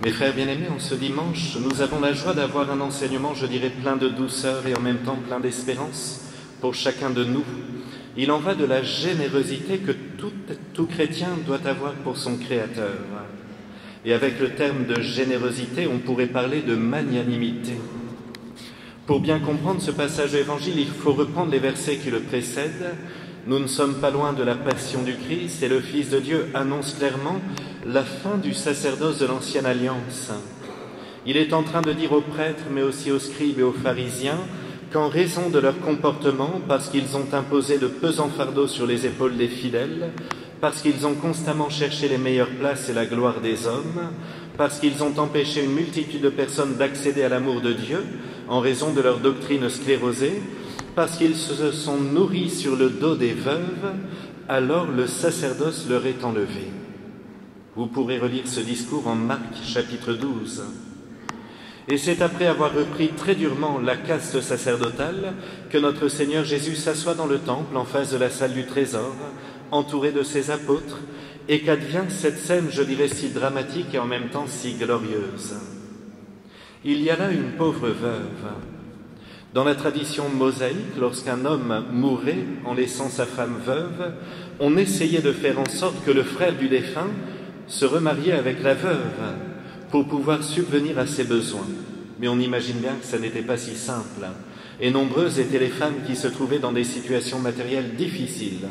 Mes frères bien-aimés, en ce dimanche, nous avons la joie d'avoir un enseignement, je dirais, plein de douceur et en même temps plein d'espérance pour chacun de nous. Il en va de la générosité que tout chrétien doit avoir pour son Créateur. Et avec le terme de générosité, on pourrait parler de magnanimité. Pour bien comprendre ce passage de l'Évangile, il faut reprendre les versets qui le précèdent. Nous ne sommes pas loin de la passion du Christ et le Fils de Dieu annonce clairement la fin du sacerdoce de l'Ancienne Alliance. Il est en train de dire aux prêtres, mais aussi aux scribes et aux pharisiens, qu'en raison de leur comportement, parce qu'ils ont imposé de pesants fardeaux sur les épaules des fidèles, parce qu'ils ont constamment cherché les meilleures places et la gloire des hommes, parce qu'ils ont empêché une multitude de personnes d'accéder à l'amour de Dieu en raison de leur doctrine sclérosée, parce qu'ils se sont nourris sur le dos des veuves, alors le sacerdoce leur est enlevé. Vous pourrez relire ce discours en Marc chapitre 12. Et c'est après avoir repris très durement la caste sacerdotale que notre Seigneur Jésus s'assoit dans le temple en face de la salle du trésor, entouré de ses apôtres, et qu'advient cette scène, je dirais, si dramatique et en même temps si glorieuse. Il y a là une pauvre veuve. Dans la tradition mosaïque, lorsqu'un homme mourait en laissant sa femme veuve, on essayait de faire en sorte que le frère du défunt se remariait avec la veuve pour pouvoir subvenir à ses besoins. Mais on imagine bien que ça n'était pas si simple. Et nombreuses étaient les femmes qui se trouvaient dans des situations matérielles difficiles.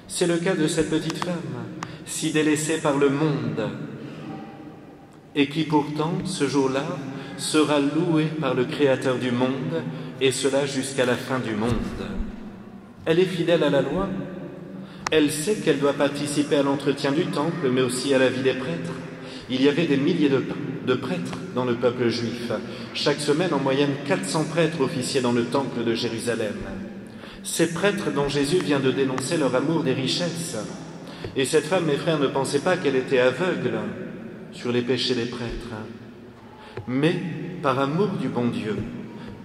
C'est le cas de cette petite femme, si délaissée par le monde, et qui pourtant, ce jour-là, sera louée par le Créateur du monde, et cela jusqu'à la fin du monde. Elle est fidèle à la loi. Elle sait qu'elle doit participer à l'entretien du temple, mais aussi à la vie des prêtres. Il y avait des milliers de prêtres dans le peuple juif. Chaque semaine, en moyenne, 400 prêtres officiaient dans le temple de Jérusalem. Ces prêtres dont Jésus vient de dénoncer leur amour des richesses. Et cette femme, mes frères, ne pensez pas qu'elle était aveugle sur les péchés des prêtres. Mais par amour du bon Dieu,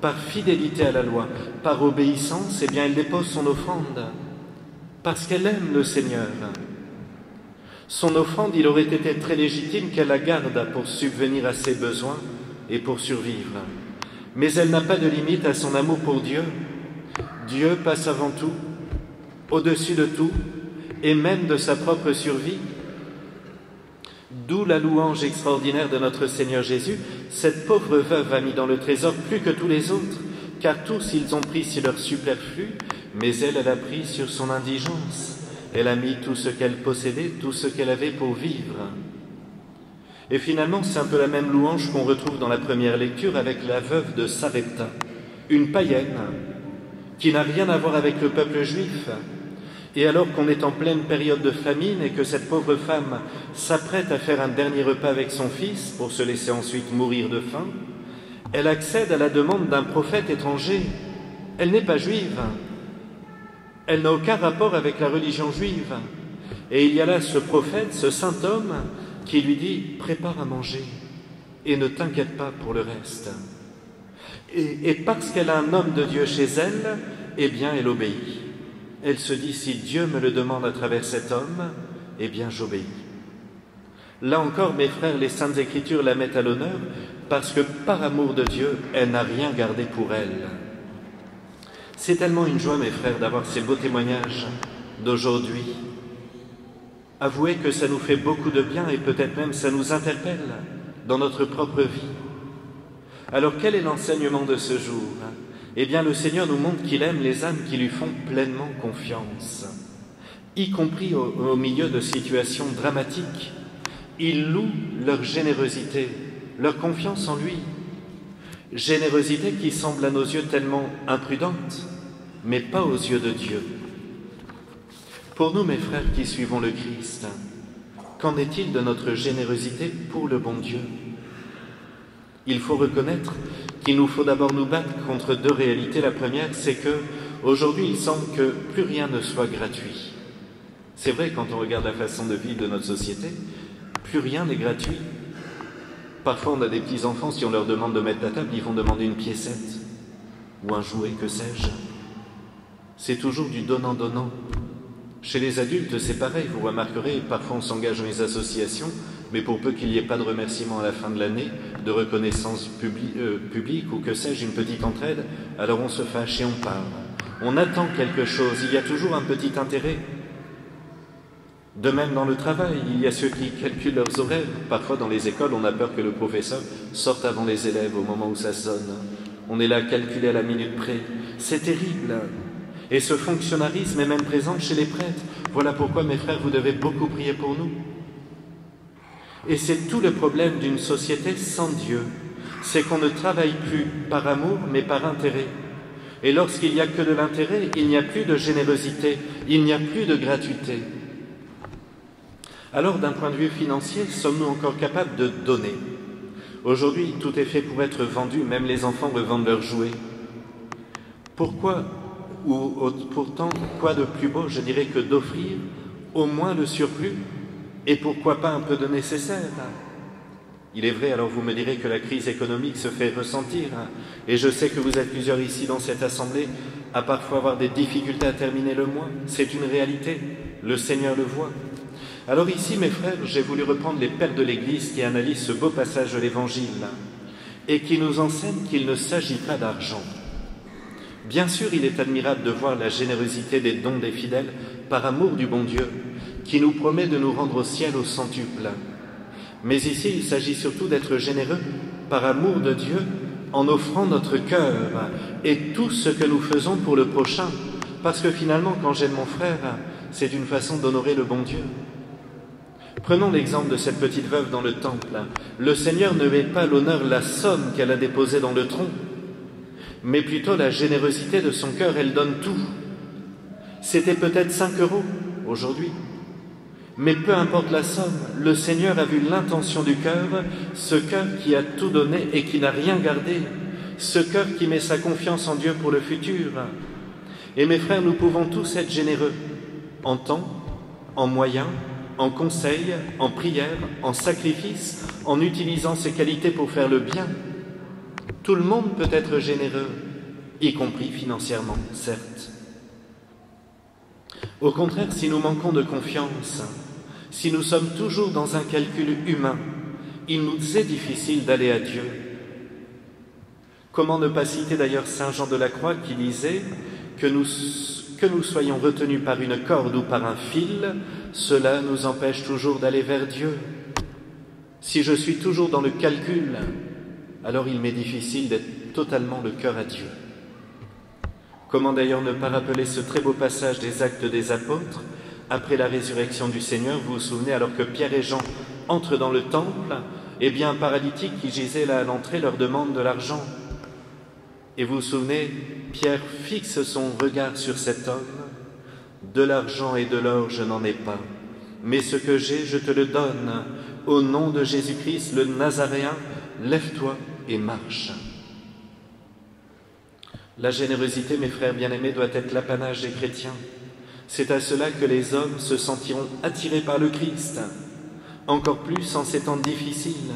par fidélité à la loi, par obéissance, eh bien, elle dépose son offrande, parce qu'elle aime le Seigneur. Son offrande, il aurait été très légitime qu'elle la garde pour subvenir à ses besoins et pour survivre. Mais elle n'a pas de limite à son amour pour Dieu. Dieu passe avant tout, au-dessus de tout, et même de sa propre survie. D'où la louange extraordinaire de notre Seigneur Jésus. Cette pauvre veuve a mis dans le trésor plus que tous les autres, car tous ils ont pris sur leur superflu, mais elle a pris sur son indigence. Elle a mis tout ce qu'elle possédait, tout ce qu'elle avait pour vivre. Et finalement, c'est un peu la même louange qu'on retrouve dans la première lecture avec la veuve de Sarepta, une païenne qui n'a rien à voir avec le peuple juif. Et alors qu'on est en pleine période de famine et que cette pauvre femme s'apprête à faire un dernier repas avec son fils pour se laisser ensuite mourir de faim, elle accède à la demande d'un prophète étranger. Elle n'est pas juive. Elle n'a aucun rapport avec la religion juive. Et il y a là ce prophète, ce saint homme, qui lui dit « Prépare à manger et ne t'inquiète pas pour le reste ». Et parce qu'elle a un homme de Dieu chez elle, eh bien elle obéit. Elle se dit, si Dieu me le demande à travers cet homme, eh bien j'obéis. Là encore, mes frères, les Saintes Écritures la mettent à l'honneur parce que par amour de Dieu, elle n'a rien gardé pour elle. C'est tellement une joie, mes frères, d'avoir ces beaux témoignages d'aujourd'hui. Avouez que ça nous fait beaucoup de bien et peut-être même ça nous interpelle dans notre propre vie. Alors quel est l'enseignement de ce jour ? Eh bien, le Seigneur nous montre qu'il aime les âmes qui lui font pleinement confiance, y compris au milieu de situations dramatiques. Il loue leur générosité, leur confiance en lui. Générosité qui semble à nos yeux tellement imprudente, mais pas aux yeux de Dieu. Pour nous, mes frères qui suivons le Christ, qu'en est-il de notre générosité pour le bon Dieu ? Il faut reconnaître qu'il nous faut d'abord nous battre contre deux réalités. La première, c'est qu'aujourd'hui, il semble que plus rien ne soit gratuit. C'est vrai, quand on regarde la façon de vivre de notre société, plus rien n'est gratuit. Parfois, on a des petits-enfants, si on leur demande de mettre la table, ils vont demander une piécette ou un jouet, que sais-je. C'est toujours du donnant-donnant. Chez les adultes, c'est pareil, vous remarquerez, parfois on s'engage dans les associations, Mais pour peu qu'il n'y ait pas de remerciement à la fin de l'année, de reconnaissance publique ou que sais-je, une petite entraide, alors on se fâche et on part. On attend quelque chose, il y a toujours un petit intérêt. De même dans le travail, il y a ceux qui calculent leurs horaires. Parfois dans les écoles, on a peur que le professeur sorte avant les élèves au moment où ça sonne. On est là à calculer à la minute près. C'est terrible. Et ce fonctionnarisme est même présent chez les prêtres. Voilà pourquoi, mes frères, vous devez beaucoup prier pour nous. Et c'est tout le problème d'une société sans Dieu. C'est qu'on ne travaille plus par amour, mais par intérêt. Et lorsqu'il n'y a que de l'intérêt, il n'y a plus de générosité, il n'y a plus de gratuité. Alors, d'un point de vue financier, sommes-nous encore capables de donner? Aujourd'hui, tout est fait pour être vendu, même les enfants revendent leurs jouets. Pourquoi, pourtant, quoi de plus beau, je dirais, que d'offrir au moins le surplus, et pourquoi pas un peu de nécessaire? Il est vrai, alors vous me direz que la crise économique se fait ressentir, et je sais que vous êtes plusieurs ici dans cette assemblée à parfois avoir des difficultés à terminer le mois. C'est une réalité, le Seigneur le voit. Alors ici, mes frères, j'ai voulu reprendre les pères de l'Église qui analysent ce beau passage de l'Évangile et qui nous enseignent qu'il ne s'agit pas d'argent. Bien sûr, il est admirable de voir la générosité des dons des fidèles par amour du bon Dieu, qui nous promet de nous rendre au ciel au centuple. Mais ici, il s'agit surtout d'être généreux par amour de Dieu en offrant notre cœur et tout ce que nous faisons pour le prochain. Parce que finalement, quand j'aime mon frère, c'est une façon d'honorer le bon Dieu. Prenons l'exemple de cette petite veuve dans le temple. Le Seigneur ne met pas l'honneur la somme qu'elle a déposée dans le tronc, mais plutôt la générosité de son cœur. Elle donne tout. C'était peut-être 5 € aujourd'hui, mais peu importe la somme, le Seigneur a vu l'intention du cœur, ce cœur qui a tout donné et qui n'a rien gardé, ce cœur qui met sa confiance en Dieu pour le futur. Et mes frères, nous pouvons tous être généreux en temps, en moyens, en conseil, en prière, en sacrifice, en utilisant ses qualités pour faire le bien. Tout le monde peut être généreux, y compris financièrement, certes. Au contraire, si nous manquons de confiance, si nous sommes toujours dans un calcul humain, il nous est difficile d'aller à Dieu. Comment ne pas citer d'ailleurs Saint Jean de la Croix qui disait que nous soyons retenus par une corde ou par un fil, cela nous empêche toujours d'aller vers Dieu. Si je suis toujours dans le calcul, alors il m'est difficile d'être totalement le cœur à Dieu. Comment d'ailleurs ne pas rappeler ce très beau passage des Actes des Apôtres, après la résurrection du Seigneur, vous vous souvenez, alors que Pierre et Jean entrent dans le temple, eh bien un paralytique qui gisait là à l'entrée leur demande de l'argent. Et vous vous souvenez, Pierre fixe son regard sur cet homme. De l'argent et de l'or, je n'en ai pas, mais ce que j'ai, je te le donne. Au nom de Jésus-Christ, le Nazaréen, lève-toi et marche. La générosité, mes frères bien-aimés, doit être l'apanage des chrétiens. C'est à cela que les hommes se sentiront attirés par le Christ, encore plus en ces temps difficiles.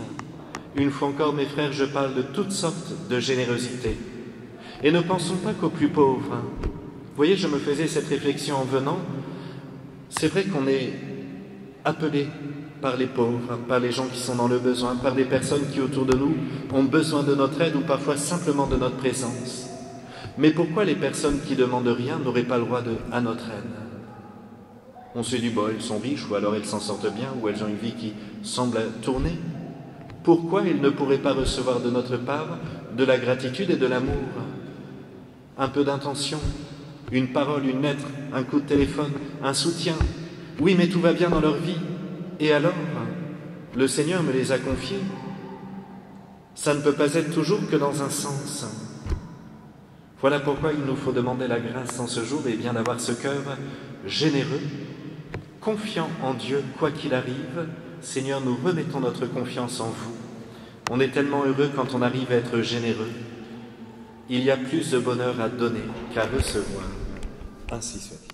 Une fois encore, mes frères, je parle de toutes sortes de générosité. Et ne pensons pas qu'aux plus pauvres. Vous voyez, je me faisais cette réflexion en venant. C'est vrai qu'on est appelé par les pauvres, par les gens qui sont dans le besoin, par des personnes qui autour de nous ont besoin de notre aide ou parfois simplement de notre présence. Mais pourquoi les personnes qui demandent rien n'auraient pas le droit à notre aide? On se dit, bon, elles sont riches, ou alors elles s'en sortent bien, ou elles ont une vie qui semble tourner. Pourquoi elles ne pourraient pas recevoir de notre part de la gratitude et de l'amour? Un peu d'intention, une parole, une lettre, un coup de téléphone, un soutien. Oui, mais tout va bien dans leur vie. Et alors, le Seigneur me les a confiés. Ça ne peut pas être toujours que dans un sens. Voilà pourquoi il nous faut demander la grâce en ce jour, et bien d'avoir ce cœur généreux, confiant en Dieu, quoi qu'il arrive. Seigneur, nous remettons notre confiance en vous. On est tellement heureux quand on arrive à être généreux. Il y a plus de bonheur à donner qu'à recevoir. Ainsi soit-il.